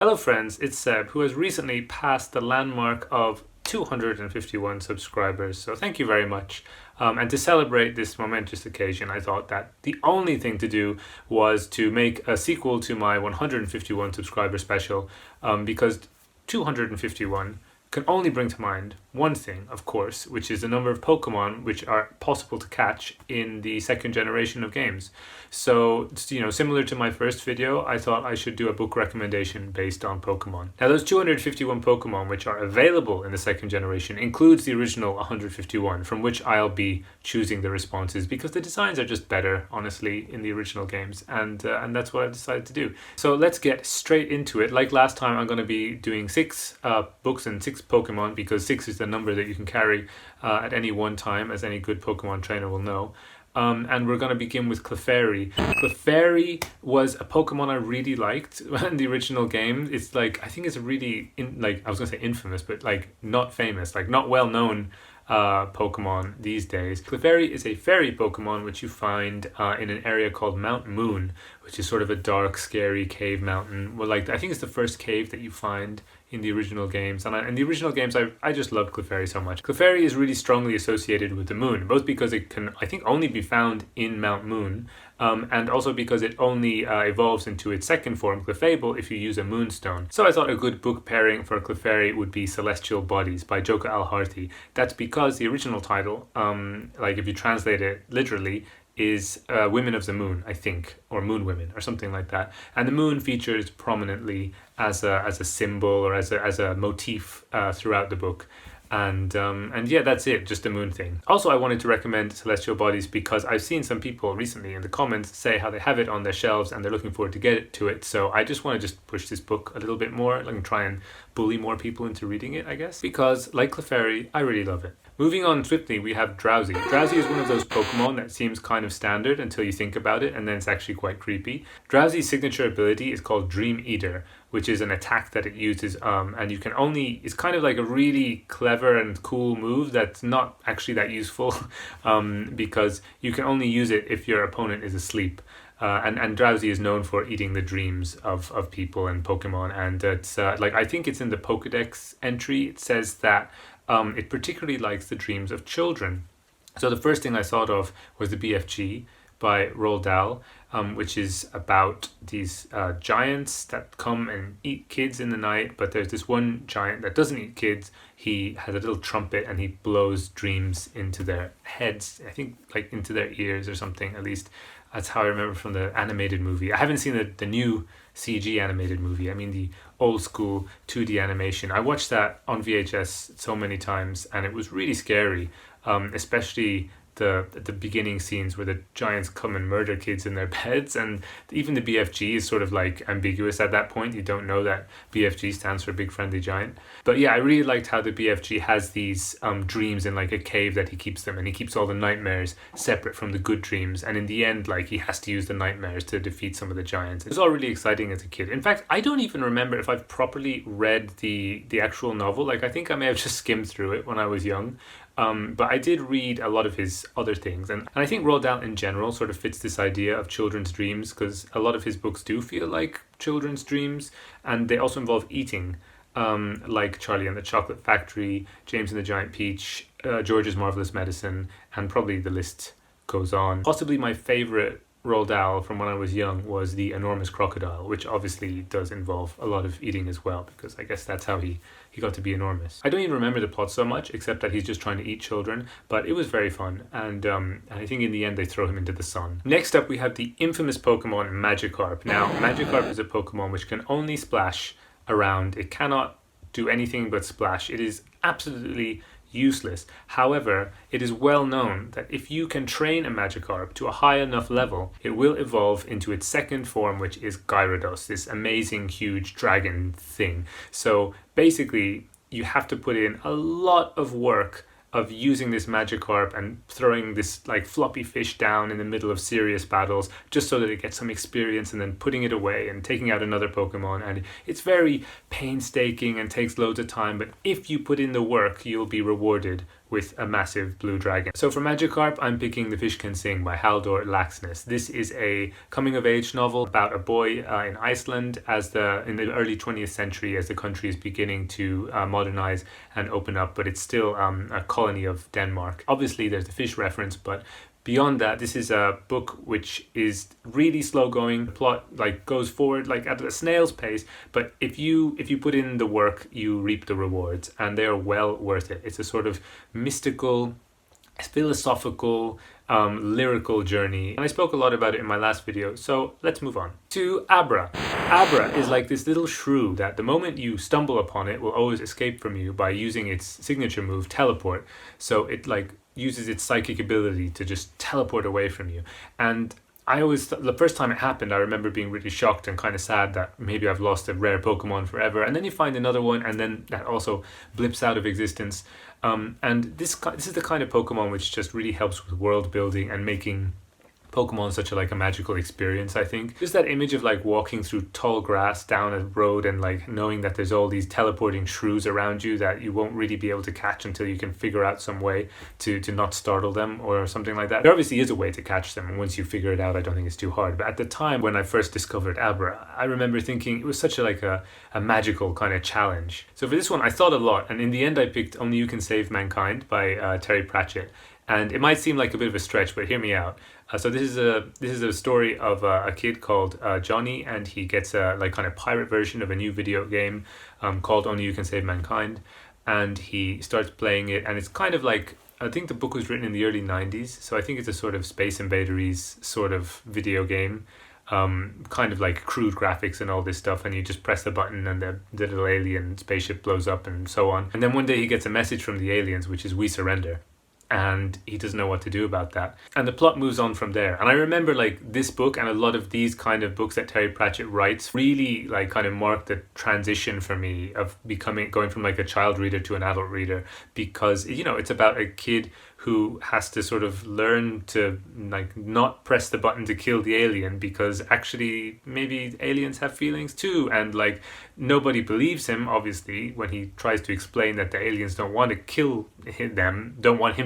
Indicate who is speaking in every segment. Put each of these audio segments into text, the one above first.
Speaker 1: Hello friends, it's Seb, who has recently passed the landmark of 251 subscribers, so thank you very much. And to celebrate this momentous occasion, I thought that the only thing to do was to make a sequel to my 151 subscriber special, because 251 can only bring to mind one thing, of course, which is the number of Pokemon which are possible to catch in the second generation of games. So, similar to my first video, I thought I should do a book recommendation based on Pokemon. Now, those 251 Pokemon which are available in the second generation includes the original 151, from which I'll be choosing the responses because the designs are just better, honestly, in the original games, and that's what I've decided to do. So let's get straight into it. Like last time, I'm going to be doing 6 books and 6 Pokemon, because 6 is the number that you can carry at any one time, as any good Pokemon trainer will know. And we're going to begin with Clefairy. Clefairy was a Pokemon I really liked in the original game. It's like, I think it's a really, I was going to say infamous, but not famous, not well known Pokemon these days. Clefairy is a fairy Pokemon which you find in an area called Mount Moon, which is sort of a dark, scary cave mountain. Well, I think it's the first cave that you find in the original games. And in the original games, I just loved Clefairy so much. Clefairy is really strongly associated with the moon, both because it can, I think, only be found in Mount Moon, and also because it only evolves into its second form, Clefable, if you use a moonstone. So I thought a good book pairing for Clefairy would be Celestial Bodies by Joka Al-Harthi. That's because the original title, if you translate it literally, is Women of the Moon, I think, or Moon Women, or something like that. And the moon features prominently as a symbol or as a motif throughout the book. And yeah, that's it, just a moon thing. Also, I wanted to recommend Celestial Bodies because I've seen some people recently in the comments say how they have it on their shelves and they're looking forward to get to it. So I just want to push this book a little bit more and try and bully more people into reading it, I guess. Because, like Clefairy, I really love it. Moving on swiftly, we have Drowzee. Drowzee is one of those Pokemon that seems kind of standard until you think about it, and then it's actually quite creepy. Drowzee's signature ability is called Dream Eater, which is an attack that it uses, and you can only, it's kind of like a really clever and cool move that's not actually that useful, because you can only use it if your opponent is asleep. And Drowzee is known for eating the dreams of people and Pokemon, and it's I think it's in the Pokedex entry. It says that it particularly likes the dreams of children. So the first thing I thought of was the BFG by Roald Dahl, which is about these giants that come and eat kids in the night, but there's this one giant that doesn't eat kids. He has a little trumpet and he blows dreams into their heads, I think into their ears or something, at least. That's how I remember from the animated movie. I haven't seen the new CG animated movie. I mean the old school 2D animation. I watched that on VHS so many times and it was really scary, especially the beginning scenes where the giants come and murder kids in their beds, and even the BFG is sort of ambiguous at that point. You don't know that BFG stands for Big Friendly Giant. But yeah, I really liked how the BFG has these dreams in a cave that he keeps them, and he keeps all the nightmares separate from the good dreams, and in the end he has to use the nightmares to defeat some of the giants. It was all really exciting as a kid. In fact, I don't even remember if I've properly read the actual novel. I think I may have just skimmed through it when I was young. But I did read a lot of his other things, and I think Roald Dahl in general sort of fits this idea of children's dreams, because a lot of his books do feel like children's dreams, and they also involve eating, like Charlie and the Chocolate Factory, James and the Giant Peach, George's Marvelous Medicine, and probably the list goes on. Possibly my favorite Roald Dahl from when I was young was The Enormous Crocodile, which obviously does involve a lot of eating as well, because I guess that's how he got to be enormous. I don't even remember the plot so much, except that he's just trying to eat children, but it was very fun, and I think in the end they throw him into the sun. Next up we have the infamous Pokemon Magikarp. Now, Magikarp is a Pokemon which can only splash around. It cannot do anything but splash. It is absolutely useless. However, it is well known that if you can train a Magikarp to a high enough level, it will evolve into its second form, which is Gyarados, this amazing huge dragon thing. So basically, you have to put in a lot of work of using this Magikarp and throwing this floppy fish down in the middle of serious battles just so that it gets some experience, and then putting it away and taking out another Pokemon. And it's very painstaking and takes loads of time, but if you put in the work, you'll be rewarded with a massive blue dragon. So for Magikarp, I'm picking The Fish Can Sing by Haldor Laxness. This is a coming-of-age novel about a boy in Iceland in the early 20th century, as the country is beginning to modernize and open up, but it's still a colony of Denmark. Obviously, there's the fish reference, but beyond that, this is a book which is really slow going. The plot goes forward at a snail's pace, but if you put in the work, you reap the rewards, and they are well worth it. It's a sort of mystical, philosophical, lyrical journey, and I spoke a lot about it in my last video, so let's move on to Abra. Abra is like this little shrew that the moment you stumble upon it will always escape from you by using its signature move, Teleport. So it uses its psychic ability to just teleport away from you. And the first time it happened, I remember being really shocked and kind of sad that maybe I've lost a rare Pokemon forever. And then you find another one, and then that also blips out of existence. And this is the kind of Pokemon which just really helps with world building and making Pokemon such a magical experience, I think. Just that image of walking through tall grass down a road and knowing that there's all these teleporting shrews around you that you won't really be able to catch until you can figure out some way to not startle them or something like that. There obviously is a way to catch them, and once you figure it out, I don't think it's too hard. But at the time when I first discovered Abra, I remember thinking it was such a magical kind of challenge. So for this one, I thought a lot, and in the end I picked Only You Can Save Mankind by Terry Pratchett. And it might seem like a bit of a stretch, but hear me out. So this is a story of a kid called Johnny, and he gets a kind of pirate version of a new video game called Only You Can Save Mankind, and he starts playing it, and it's kind of I think the book was written in the early 90s, so I think it's a sort of Space Invaders sort of video game, kind of crude graphics and all this stuff, and you just press the button and the little alien spaceship blows up and so on. And then one day he gets a message from the aliens, which is "We surrender." And he doesn't know what to do about that. And the plot moves on from there. And I remember this book and a lot of these kind of books that Terry Pratchett writes really kind of marked the transition for me of going from a child reader to an adult reader, because it's about a kid who has to sort of learn to not press the button to kill the alien, because actually maybe aliens have feelings too, and nobody believes him obviously when he tries to explain that the aliens don't want him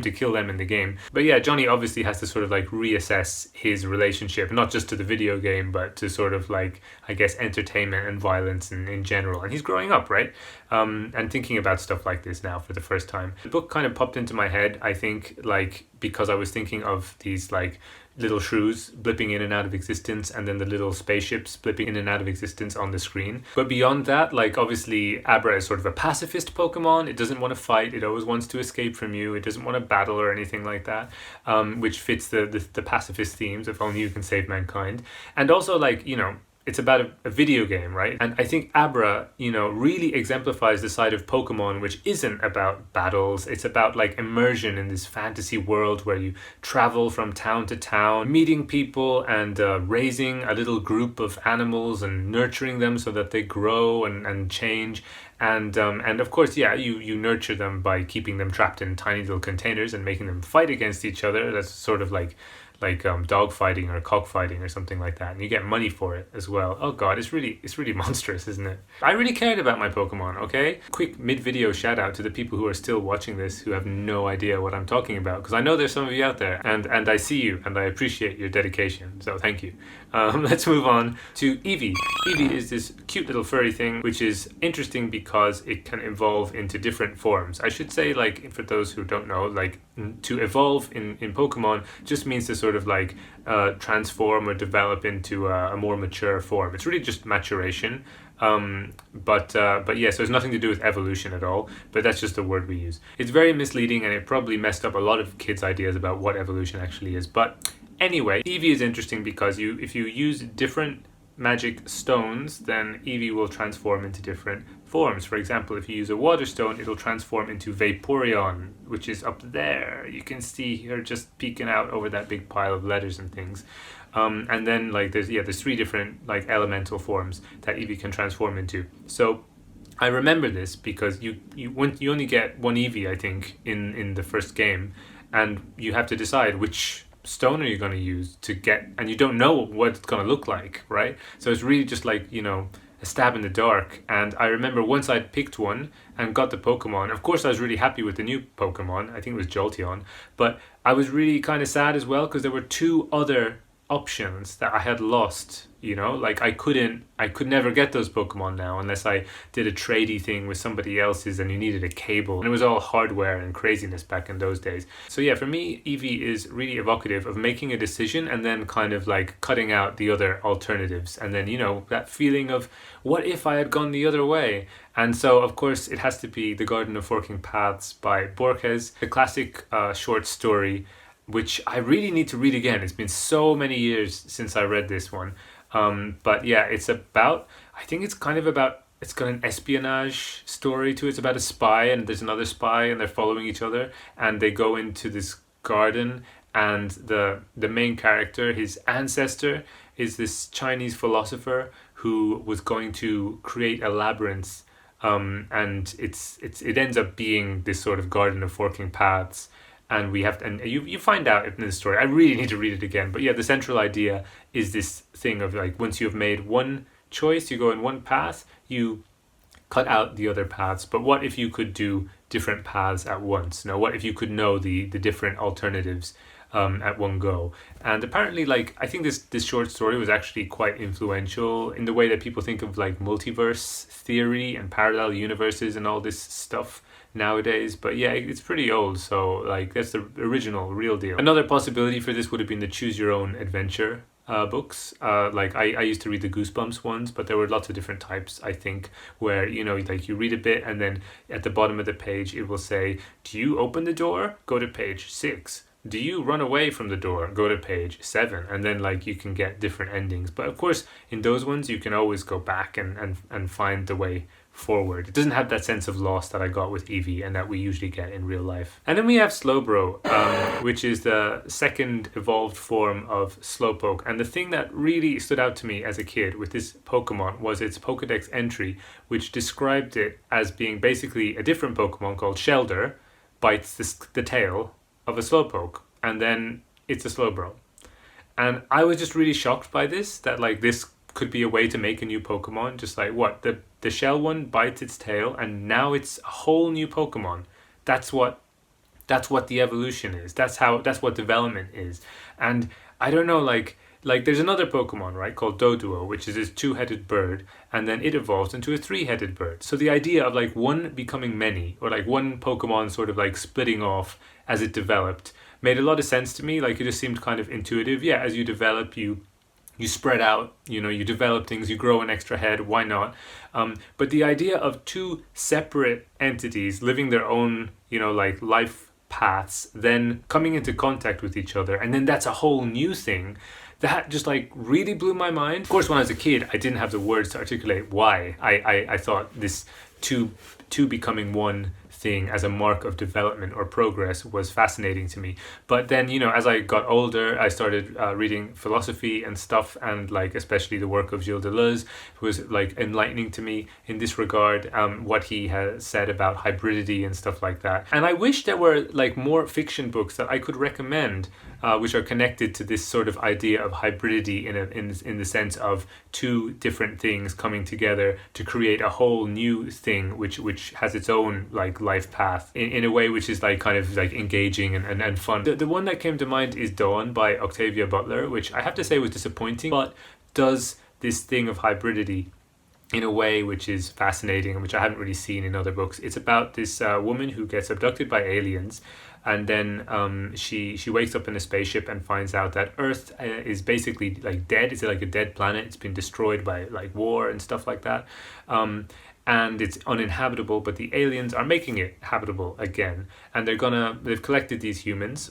Speaker 1: to kill them in the game. But yeah, Johnny obviously has to sort of reassess his relationship, not just to the video game, but to sort of I guess entertainment and violence in general. And he's growing up, right? And thinking about stuff like this now for the first time. The book kind of popped into my head, I think, because I was thinking of these little shrews blipping in and out of existence, and then the little spaceships blipping in and out of existence on the screen. But beyond that, obviously Abra is sort of a pacifist Pokemon. It doesn't want to fight. It always wants to escape from you. It doesn't want to battle or anything like that, which fits the pacifist themes of Only You Can Save Mankind. And also it's about a video game, right? And I think Abra, really exemplifies the side of Pokemon which isn't about battles. It's about immersion in this fantasy world where you travel from town to town, meeting people and raising a little group of animals and nurturing them so that they grow and change. And of course, yeah, you nurture them by keeping them trapped in tiny little containers and making them fight against each other. That's sort of like dog fighting or cockfighting or something like that, and you get money for it as well. Oh god, it's really monstrous, isn't it? I really cared about my Pokemon, okay? Quick mid-video shout out to the people who are still watching this who have no idea what I'm talking about, because I know there's some of you out there, and I see you, and I appreciate your dedication, so thank you. Let's move on to Eevee. Eevee is this cute little furry thing, which is interesting because it can evolve into different forms. I should say, for those who don't know, to evolve in Pokemon just means to sort of transform or develop into a more mature form. It's really just maturation. But yeah, so it's nothing to do with evolution at all, but that's just the word we use. It's very misleading, and it probably messed up a lot of kids' ideas about what evolution actually is. But anyway, Eevee is interesting because if you use different magic stones, then Eevee will transform into different forms. For example, if you use a water stone, it'll transform into Vaporeon, which is up there. You can see her just peeking out over that big pile of letters and things. And then there's three different elemental forms that Eevee can transform into. So I remember this because you only get one Eevee, I think, in the first game, and you have to decide which stone are you going to use to get, and you don't know what it's going to look like, right? So it's really just a a stab in the dark. And I remember once I'd picked one and got the Pokemon, of course I was really happy with the new Pokemon. I think it was Jolteon. But I was really kind of sad as well because there were two other options that I had lost, you know, like I could never get those Pokemon now unless I did a tradey thing with somebody else's and you needed a cable, and it was all hardware and craziness back in those days. So yeah, for me Eevee is really evocative of making a decision and then kind of like cutting out the other alternatives, and then, you know, that feeling of what if I had gone the other way. And so of course it has to be The Garden of Forking Paths by Borges, the classic short story which I really need to read again. It's been so many years since I read this one. But yeah, it's about, I think it's kind of about, it's got an espionage story to it. It's about a spy and there's another spy and they're following each other and they go into this garden, and the main character, his ancestor, is this Chinese philosopher who was going to create a labyrinth, and it ends up being this sort of Garden of Forking Paths. And we have to, and you find out in the story. I really need to read it again. But yeah, the central idea is this thing of like, once you've made one choice, you go in one path, you cut out the other paths. But what if you could do different paths at once? Now, what if you could know the different alternatives at one go? And apparently, like, I think this short story was actually quite influential in the way that people think of like multiverse theory and parallel universes and all this stuff nowadays. But yeah, it's pretty old, so like that's the original real deal. Another possibility for this would have been the choose your own adventure books. Like I used to read the Goosebumps ones, but there were lots of different types, I think, where, you know, like you read a bit and then at the bottom of the page it will say, do you open the door? Go to page 6. Do you run away from the door? Go to page 7. And then like you can get different endings. But of course in those ones you can always go back and find the way forward. It doesn't have that sense of loss that I got with Eevee and that we usually get in real life. And then we have Slowbro, which is the second evolved form of Slowpoke. And the thing that really stood out to me as a kid with this Pokemon was its Pokedex entry, which described it as being basically a different Pokemon called Shelder bites the tail of a Slowpoke, and then it's a Slowbro. And I was just really shocked by this, that like this could be a way to make a new Pokemon. Just like, what, the shell one bites its tail and now it's a whole new Pokemon. That's what the evolution is. That's what development is. And I don't know, like there's another Pokemon, right, called Doduo, which is this 2-headed bird, and then it evolves into a 3-headed bird. So the idea of like one becoming many, or like one Pokemon sort of like splitting off as it developed, made a lot of sense to me. Like it just seemed kind of intuitive. Yeah, as you develop, you spread out, you know, you develop things, you grow an extra head, why not? But the idea of two separate entities living their own, you know, like life paths, then coming into contact with each other, and then that's a whole new thing, that just like really blew my mind. Of course, when I was a kid, I didn't have the words to articulate why I thought this two becoming one thing as a mark of development or progress was fascinating to me. But then, you know, as I got older, I started reading philosophy and stuff, and like especially the work of Gilles Deleuze was like enlightening to me in this regard, what he has said about hybridity and stuff like that. And I wish there were like more fiction books that I could recommend, which are connected to this sort of idea of hybridity in the sense of two different things coming together to create a whole new thing which has its own like life path in a way which is like kind of like engaging and fun. The one that came to mind is Dawn by Octavia Butler, which I have to say was disappointing, but does this thing of hybridity in a way which is fascinating and which I haven't really seen in other books. It's about this woman who gets abducted by aliens, and then she wakes up in a spaceship and finds out that Earth is basically like dead. It's like a dead planet. It's been destroyed by like war and stuff like that. And it's uninhabitable, but the aliens are making it habitable again. And they've collected these humans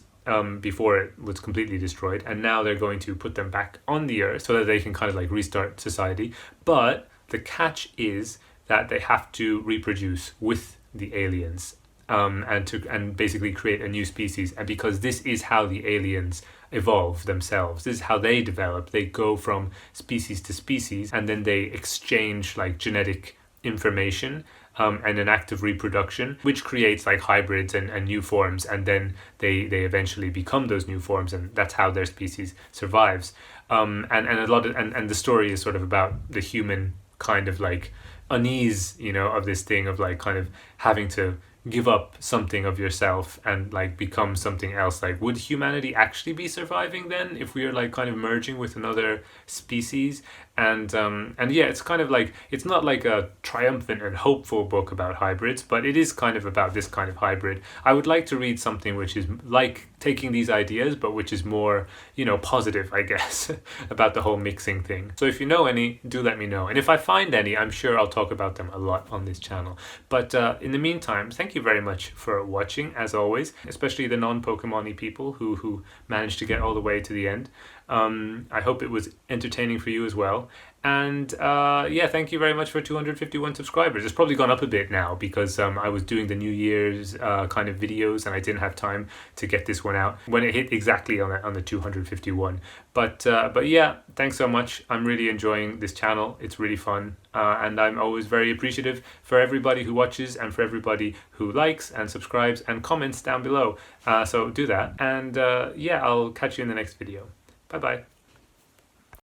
Speaker 1: before it was completely destroyed, and now they're going to put them back on the Earth so that they can kind of like restart society. But the catch is that they have to reproduce with the aliens, and basically create a new species. And because this is how the aliens evolve themselves, this is how they develop. They go from species to species, and then they exchange like genetic information and an active reproduction, which creates like hybrids and new forms, and then they eventually become those new forms, and that's how their species survives. And the story is sort of about the human kind of like unease, you know, of this thing of like kind of having to give up something of yourself and like become something else. Like, would humanity actually be surviving then if we are like kind of merging with another species? And yeah, it's kind of like, it's not like a triumphant and hopeful book about hybrids, but it is kind of about this kind of hybrid. I would like to read something which is like taking these ideas, but which is more, you know, positive, I guess, about the whole mixing thing. So if you know any, do let me know. And if I find any, I'm sure I'll talk about them a lot on this channel. But in the meantime, thank you very much for watching, as always, especially the non-Pokemon-y people who managed to get all the way to the end. I hope it was entertaining for you as well. And yeah, thank you very much for 251 subscribers. It's probably gone up a bit now because I was doing the New Year's kind of videos and I didn't have time to get this one out when it hit exactly on the 251. But yeah, thanks so much. I'm really enjoying this channel. It's really fun. And I'm always very appreciative for everybody who watches and for everybody who likes and subscribes and comments down below. So do that. And yeah, I'll catch you in the next video. Bye bye.